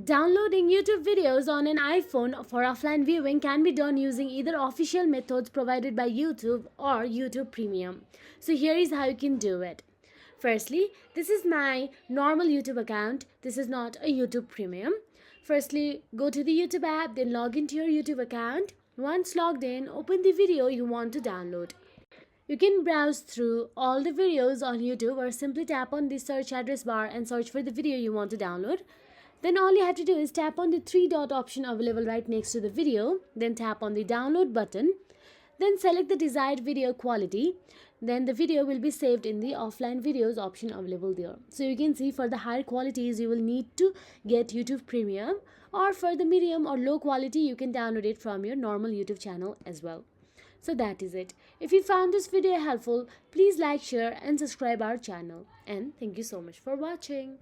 Downloading YouTube videos on an iPhone for offline viewing can be done using either official methods provided by YouTube or YouTube Premium. So here is how you can do it. Firstly, this is my normal YouTube account. This is not a YouTube Premium. Firstly, go to the YouTube app, then log into your YouTube account. Once logged in, open the video you want to download. You can browse through all the videos on YouTube or simply tap on the search address bar and search for the video you want to download. Then all you have to do is tap on the three dot option available right next to the video, then tap on the download button, then select the desired video quality. Then the video will be saved in the offline videos option available there. So you can see for the higher qualities you will need to get YouTube Premium, or for the medium or low quality you can download it from your normal YouTube channel as well. So that is it. If you found this video helpful, please like, share and subscribe our channel. And thank you so much for watching.